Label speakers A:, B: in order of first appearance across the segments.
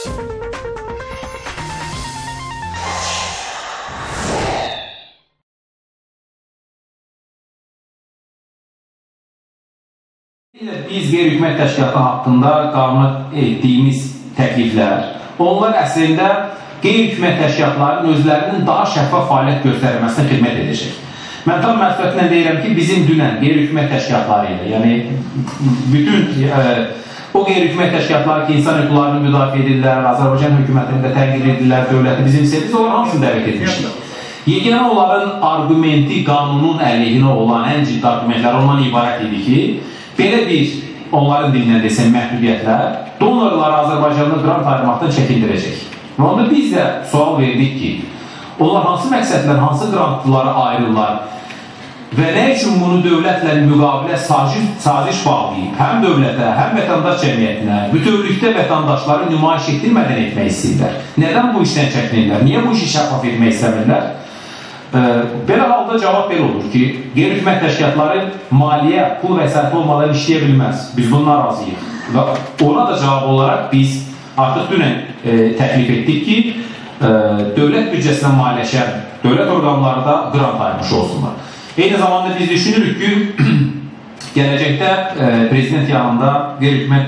A: Biz qeyri-hökumət təşkilatı haqqında qanuna etdiyimiz təkliflər, onlar əslində qeyri-hökumət təşkilatlarının özlərinin daha şəffaf fəaliyyət göstərməsinə xidmət edəcək. Mən tam məsuliyyətlə deyirəm ki, bizim dünən qeyri-hökumət təşkilatları ilə, yəni bütün o qeyri-hökumət təşkilatları ki, insan hüquqlarını müdafiə edirlər, Azərbaycan hökumətini də təqdir edirlər, dövləti bizim sevimiz, onların hamısını dəvət etmişdik. Yeganə onların argumenti qanunun əleyhinə olan ən ciddi argumentlər ondan ibarət idi ki, belə bir, onların dilindən desəm, məhdudiyyətlər donorları Azərbaycanda qrant ayırmaqdan çəkindirəcək. Və onda biz də sual verdik ki, onlar hansı məqsədlər, hansı grantlara ayrılırlar və nə üçün bunu dövlətlə müqabilə saziş bağlayıb, həm dövlətə, həm vətəndaş cəmiyyətinə, bütövlükdə vətəndaşları nümayiş etdirmədən etmək istəyirlər. Nədən bu işdən çəkinirlər? Niyə bu işi şəffaf etmək istəmirlər? Belə halda cavab belə olur ki, qeyri-hökumət təşkilatları maliyyə, pul vəsaiti olmadan işləyə bilməz. Biz bundan razıyıq. Və ona da cavab olaraq biz artıq dünən təklif etdik ki, dövlət büdcəsindən maliyyələşən dövlət orqanları da qrant ayırmış olsunlar. Eyni zamanda biz düşünürük ki, gələcəkdə prezident yanında qeyri-hökumət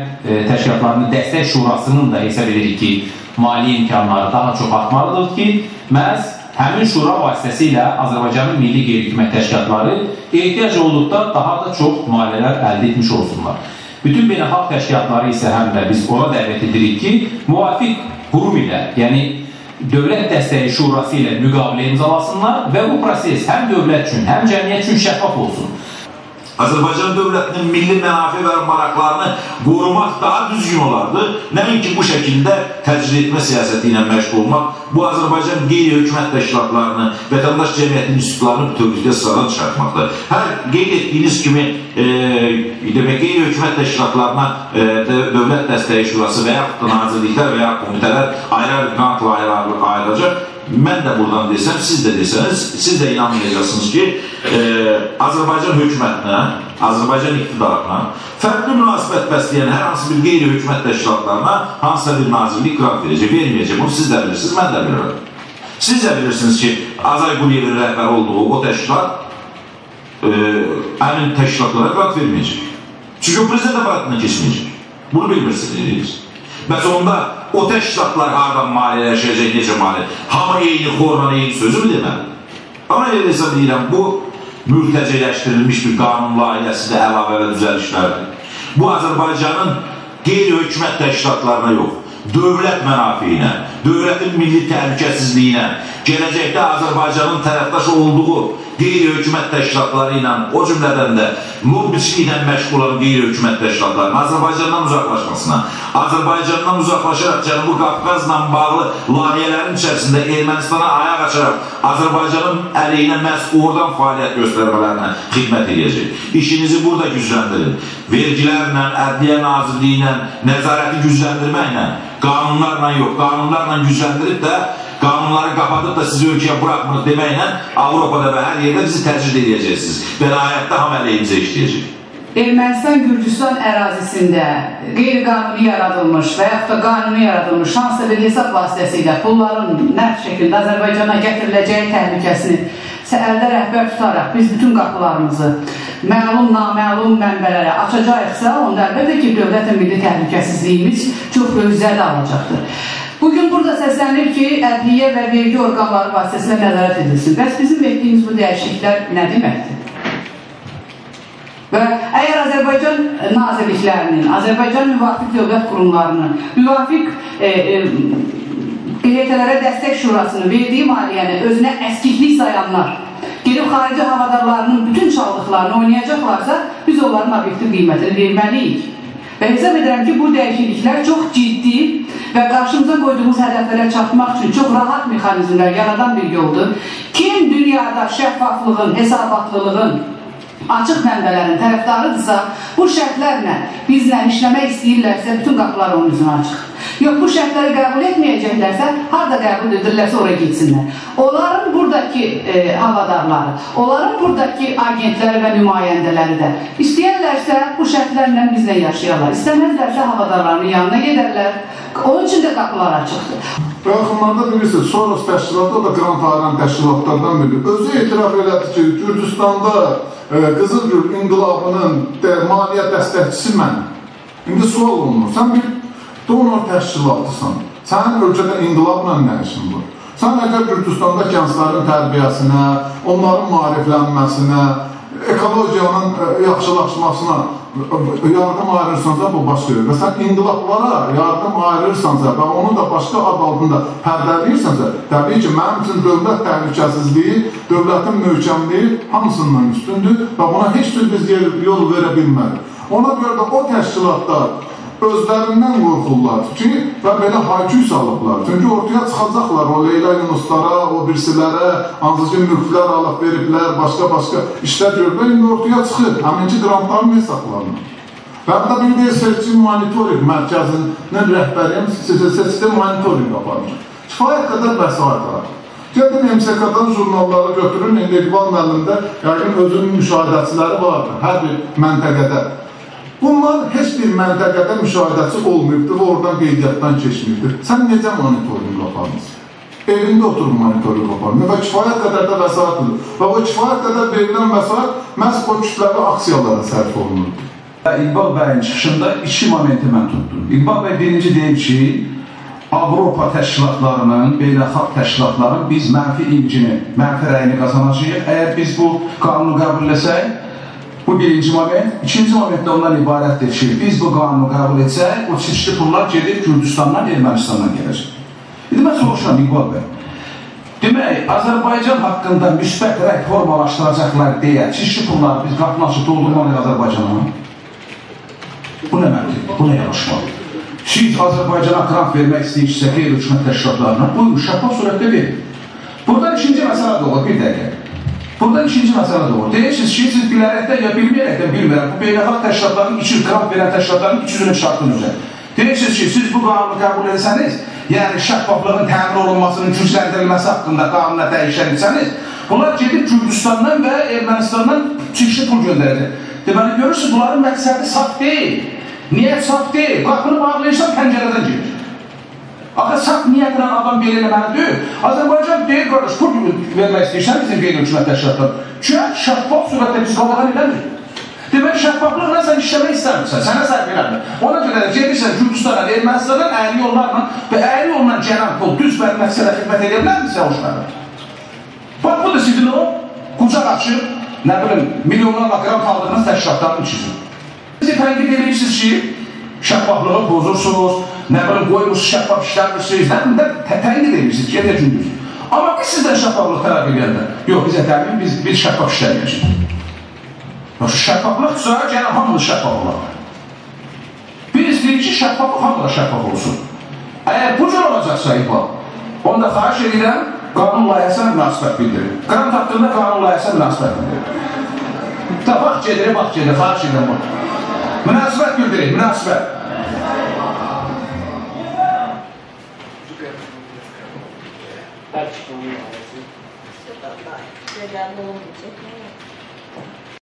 A: təşkilatlarının dəstək şurasının da hesab edirik ki, maliyyə imkanları daha çox artmalıdır ki, məhz həmin şura vasitəsilə Azərbaycanın milli qeyri-hökumət təşkilatları ehtiyac olduqda daha da çox maliyyələr əldə etmiş olsunlar. Bütün beynəlxalq təşkilatları isə həm də biz ona dəvət edirik ki, müvafiq qurum ilə, yəni dövlət dəstəyi şurası ilə müqavilə imzalasınlar və bu proses həm dövlət üçün, həm cəmiyyət üçün şəffaf olsun.
B: Azərbaycan dövlətinin milli mənafi və maraqlarını qorumaq daha düzgün olardı. Nəinki bu şəkildə təcrid etmə siyasəti ilə məşğul olmaq, bu Azərbaycan qeyri-hökumət təşkilatlarını, vətəndaş cəmiyyətinin institutlarını bütövlükdə sıradan çıxartmaqdır. Hər qeyd etdiyiniz kimi, qeyri-hökumət təşkilatlarına dövlət dəstəyi şurası və yaxud da nazirliklər və yaxud komitələr ayrı qrantla ayıracaq. Mən də buradan desəm, siz də desəniz, siz də inanmayacaqsınız ki, Azərbaycan hökumətinə, Azərbaycan iqtidarına fərqli münasibət bəsləyən hər hansı bir qeyri-hökumət təşkilatlarına hansısa bir nazirlik qrant verəcək, verməyəcək. Bunu siz də bilirsiniz, mən də bilirəm. Siz də bilirsiniz ki, Azay Quliyevin rəhbər olduğu o təşkilat həmin təşkilatlara qrant verməyəcək. Çünki o prezident aparatından keçməyəcək. Bunu bilmirsiniz. Bəs onda o təşkilatlar haradan maliyyələşəcək, necə maliyyə? Hamı eyni xorla, eyni sözü mü deməli? Ama elə deyirəm, bu mürtəcələşdirilmiş bir qanun layihəsi də əlavə və düzəlişlərdir. Bu Azərbaycanın qeyri-hökumət təşkilatlarına yox, dövlət mənafiyinə, dövlətin milli təhlükəsizliyinə, gələcəkdə Azərbaycanın tərəfdaş olduğu qeyri-hökumət təşkilatları ilə, o cümlədən də murbiçliklə məşğul olan qeyri-hökumət təşkilatlarının Azərbaycandan uzaqlaşmasına, Azərbaycandan uzaqlaşaraq Cənubi Qafqazla bağlı layihələrin içərisində Ermənistana ayaq açaraq Azərbaycanın əleyhinə məhz oradan fəaliyyət göstərmələrinə xidmət edəcək. İşinizi burada gücləndirin. Vergilərlə, Ədliyyə Nazirliyi ilə, nəzarəti gücləndirməklə, qanunlarla yox, qanunlarla gücləndirib də qanunları qapadıb da sizi ölkəyə buraxmırıq deməklə Avropada və hər yerdə bizi təcrid edəcəksiniz. Bəlayyətdə ham əleyhimizə işləyəcək.
C: Ermənistan-Gürcüstan ərazisində qeyri-qanuni yaradılmış və yaxud da qanuni yaradılmış hansısa bir hesab vasitəsilə pulların nəf şəkildə Azərbaycana gətiriləcəyi təhlükəsini əldə rəhbər tutaraq biz bütün qapılarımızı məlum, naməlum mənbələrə açacaqsa, onda əlbəttə ki, dövlətin milli təhlükəsizliyimiz çox böyük zədə alacaqdır. Bugün burada səslənir ki, ədliyyə və vergi orqanları vasitəsilə nəzarət edilsin. Bəs bizim etdiyimiz bu dəyişikliklər nə deməkdir? Və əgər Azərbaycan nazirliklərinin, Azərbaycan müvafiq dövlət qurumlarının, müvafiq QHT-lərə dəstək şurasının verdiyi maliyyəni özünə əskiklik sayanlar, gelib xarici havadarlarının bütün çaldıqlarını oynayacaqlarsa, biz onların obyektiv qiymətini verməliyik. Və hesab edirəm ki, bu dəyişikliklər çox ciddi və qarşımıza qoyduğumuz hədəflərə çatmaq üçün çox rahat mexanizmlər yaradan bir yoldur. Kim dünyada şəffaflığın, hesabatlılığın, açıq mənbələrin tərəfdarıdırsa, bu şərtlərlə bizlə işləmək istəyirlərsə, bütün qapılar onun üzrə açıq. Yox, bu şərtləri qəbul etməyəcəklərsə, harada qəbul edirlərsə oraya gitsinlər. Onların buradakı havadarları, onların buradakı agentləri və nümayəndələri də istəyərlərsə bu şərtlərlə bizlə yaşayarlar. İstəməzlərsə havadarlarının yanına gedərlər. Onun üçün də qapılar açıqdır.
D: Və yaxınlarda bilirsiniz, Soros təşkilatı, o da qrant ayıran təşkilatlardan biridir. Özü etiraf elədi ki, Gürcüstanda Qızılgül inqilabının maliyyə dəstəkçisi mənim. İndi sual olunur, sən bir donor təşkilatısan, sənin ölkədə inqilabla nə işin var? Sən əgər Gürcüstanda gənclərin tərbiyəsinə, onların maariflənməsinə, ekologiyanın yaxşılaşmasına yardım ayırırsansa bu başqa yox. Və sən inqilablara yardım ayırırsansa və onu da başqa ad altında pərdələyirsansa, təbii ki, mənim üçün dövlət təhlükəsizliyi, dövlətin möhkəmliyi hamısından üstündür və buna heç bir biz yol verə bilmərik. Ona görə də o təşkilatlar özlərindən qorxurlar ki, və belə hayküy salıblar. Çünki ortaya çıxacaqlar o Leyla Yunuslara, o birisilərə, hansı ki, mülklər alıb veriblər, başqa işlər görürlər, indi ortaya çıxır. Həminki qrantların hesablarına. Və da bir seçki monitoring mərkəzinin rəhbəriyəm, seçki monitoring aparır. Kifayət qədər vəsait var. Gedin MSK-dan jurnalları götürün, indi İqbal müəllimdə yəqin özünün müşahidəçiləri vardır, hər bir məntəqədə. Bunlar heç bir məntəqədə müşahidəçi olmayıbdır və oradan qeydiyyatdan keçməyibdir. Sən necə monitoring aparmısın? Evində oturub monitoring aparmısın və kifayət qədər də vəsaitdir. Və o kifayət qədər verilən vəsait məhz o kütləvi aksiyalara sərf olunur.
E: İqbal bəyin çıxışında iki momenti mən tutdum. İqbal bəy birinci deyib ki, Avropa təşkilatlarının, beynəlxalq təşkilatların biz mənfi imicini, mənfi rəyini qazanacağıq. Əgər biz bu qanunu qəbul etsək, bu birinci moment. İkinci moment də ondan ibarətdir ki, biz bu qanunu qəbul etsək, o çeşitli pullar gedib Gürcüstandan, Ermənistandan gələcək. İndi mən soruşuram İqbal bəy. Demək, Azərbaycan haqqında müsbət rəy formalaşdıracaqlar deyə çeşitli pulları biz qapını açıb doldurmalıyıq Azərbaycana. Bu nə məntiqdir, bu nə yanaşmalıdır? Siz Azərbaycana qrant vermək istəyirsə qeyri-hökumət təşkilatlarına, buyurun, şəffaf surətdə verin. Buradan ikinci məsələ də olur, bir dəqiqə. Buradan ikinci məsələ də olur. Deyirsiniz ki, siz bilərəkdən ya bilməyərəkdən bilmirəm. Bu beynəlxalq təşkilatların, 200 qrant verən təşkilatların 200-ünün şartını üzər. Deyirsiniz ki, siz bu qanunu qəbul etsəniz, yəni şəffaflığın təmin olunmasının gücləndirilməsi haqqında qanuna dəyişən etsəniz, bunlar gedib Gürcüstandan və Ermənistandan çeşitli pul göndərəcək. Deməli, görürsünüz, bunların məqsədi saf deyil. Niyyət saf deyil. Qapını bağlayırsan, pəncərədən gelir. Axı, saf niyyətlə adam belə eləməli deyil. Azərbaycan deyil, qardaş, pul vermək istəyirsən bizim qeyri-hökumət təşkilatlar. Şəffaf surətdə biz qadağan eləmir. Deməli, şəffaflıqla sən işləmək istəmirsən, sənə sərf eləmir. Ona görə də gedirsən Gürcüstandan, Ermənistandan əyri yollarla və əyri yolla gələn pul düz və məqsədə xidmət edə bilərmirsə hoşları? Bax, bu da sizin o, qucaq açıb, nə bilim, milyonlarla qrant aldığınız təşkilatların içidir. Siz tənqid edirsiniz ki, şəffaflığı bozursunuz, nə bilim, qoymuş şəffaf işləmirsiniz, tənqid edirsiniz ki, yedə gündüz. Amma biz sizdən şəffaflıq tələb edəndə, yox, bizə təmin, biz şəffaf işləməyəcəyik. Şəffaflıqsa, gələn hamıdır şəffaf olaraq. Bir istəyir ki, şəffaflıq hamıda şəffaf olsun. Əgər bu cür olacaqsa, İqbal, onda xahiş edirəm, qanun layihəsinə münasibət bildirir. Qrant haqqında qanun layihəsinə münasibət bildirir. Bax gedir, xahiş edirəm bu. Münasibət bildirir, münasibət.
F: Belki